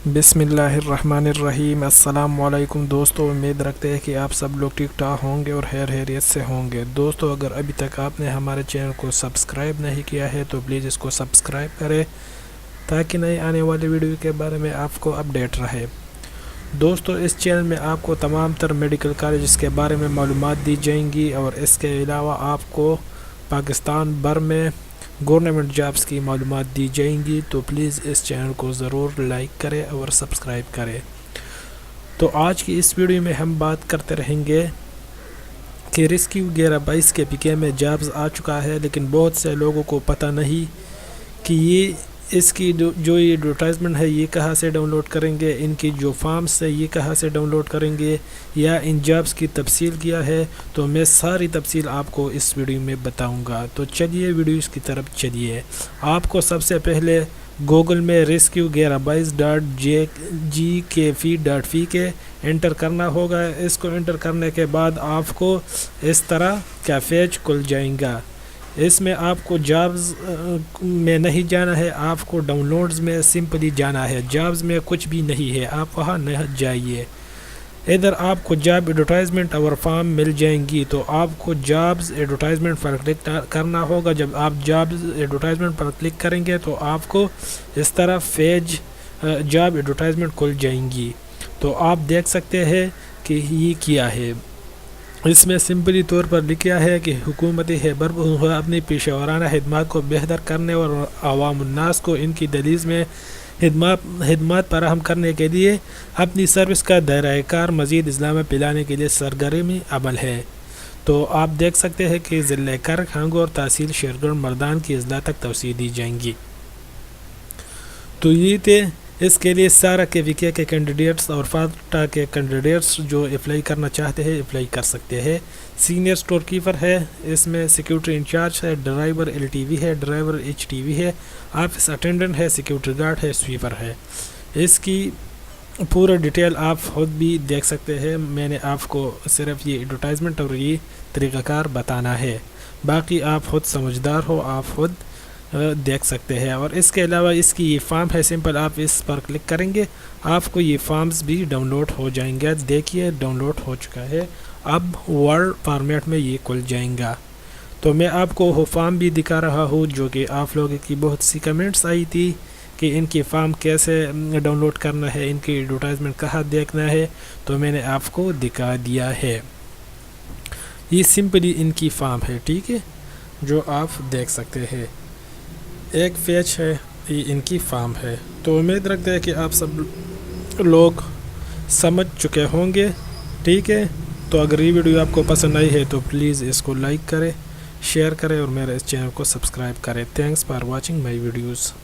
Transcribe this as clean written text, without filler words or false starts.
बिस्मिल्लाहिर्रहमानिर्रहीम। अस्सलाम वालेकुम दोस्तों, उम्मीद रखते हैं कि आप सब लोग ठीक ठाक होंगे और खैरियत से होंगे। दोस्तों, अगर अभी तक आपने हमारे चैनल को सब्सक्राइब नहीं किया है तो प्लीज़ इसको सब्सक्राइब करें ताकि नई आने वाली वीडियो के बारे में आपको अपडेट रहे। दोस्तों, इस चैनल में आपको तमाम तर मेडिकल कॉलेज के बारे में मालूमात दी जाएंगी और इसके अलावा आपको पाकिस्तान भर में गवर्नमेंट जॉब्स की मालूमात दी जाएंगी। तो प्लीज़ इस चैनल को ज़रूर लाइक करें और सब्सक्राइब करें। तो आज की इस वीडियो में हम बात करते रहेंगे कि रेस्क्यू 1122 के पीके में जॉब्स आ चुका है, लेकिन बहुत से लोगों को पता नहीं कि ये इसकी जो ये एडवर्टाइजमेंट है ये कहाँ से डाउनलोड करेंगे, इनकी जो फॉर्म्स है ये कहाँ से डाउनलोड करेंगे या इन जॉब्स की तफसील क्या है। तो मैं सारी तफसील आपको इस वीडियो में बताऊंगा। तो चलिए वीडियोस की तरफ चलिए। आपको सबसे पहले गूगल में rescue1122.gkf.fi एंटर करना होगा। इसको एंटर करने के बाद आपको इस तरह का पेज खुल जाएगा। इसमें आपको जॉब्स में नहीं जाना है, आपको डाउनलोड्स में सिंपली जाना है। जॉब्स में कुछ भी नहीं है, आप वहाँ न जाइए। इधर आपको जॉब एडवर्टाइजमेंट और फॉर्म मिल जाएंगी। तो आपको जॉब्स एडवर्टाइजमेंट पर क्लिक करना होगा। जब आप जॉब्स एडवर्टाइजमेंट पर क्लिक करेंगे तो आपको इस तरह पेज जॉब एडवर्टाइजमेंट खुल जाएंगी। तो आप देख सकते हैं कि ये किया है। इसमें सिंपली तौर पर लिखा है कि हुकूमती है भरपूर अपनी पेशेवराना खिदमत को बेहतर करने और अवामुन्नास को इनकी दलील में खिदमत फराहम करने के लिए अपनी सर्विस का दायरा कार मज़ीद इस्लाम में पिलाने के लिए सरगर्मी अमल है। तो आप देख सकते हैं कि ज़िले कर खांगो और तहसील शेरगढ़ मर्दान की अजला तक तवसीह दी जाएंगी। तो ये थे इसके लिए सारा KPK के कैंडिडेट्स और फाटा के कैंडिडेट्स जो अप्लाई करना चाहते हैं अप्लाई कर सकते हैं। सीनियर स्टोर कीपर है, इसमें सिक्योरिटी इंचार्ज है, ड्राइवर LTV है, ड्राइवर HTV है, ऑफिस अटेंडेंट है, सिक्योरिटी गार्ड है, स्वीपर है। इसकी पूरा डिटेल आप खुद भी देख सकते हैं। मैंने आपको सिर्फ ये एडवर्टाइजमेंट और ये तरीक़ाकार बताना है, बाकी आप खुद समझदार हो, आप खुद देख सकते हैं। और इसके अलावा इसकी ये फॉर्म है, सिंपल आप इस पर क्लिक करेंगे आपको ये फॉर्म्स भी डाउनलोड हो जाएंगे। देखिए डाउनलोड हो चुका है, अब वर्ड फॉर्मेट में ये खुल जाएगा। तो मैं आपको वो फॉर्म भी दिखा रहा हूँ जो कि आप लोगों की बहुत सी कमेंट्स आई थी कि इनकी फॉर्म कैसे डाउनलोड करना है, इनकी एडवर्टाइजमेंट कहाँ देखना है। तो मैंने आपको दिखा दिया है। ये सिंपली इनकी फॉर्म है, ठीक है, जो आप देख सकते हैं। एक पेज है, ये इनकी फॉर्म है। तो उम्मीद रखते हैं कि आप सब लोग समझ चुके होंगे, ठीक है। तो अगर ये वीडियो आपको पसंद आई है तो प्लीज़ इसको लाइक करें, शेयर करें और मेरे इस चैनल को सब्सक्राइब करें। Thanks for watching my videos.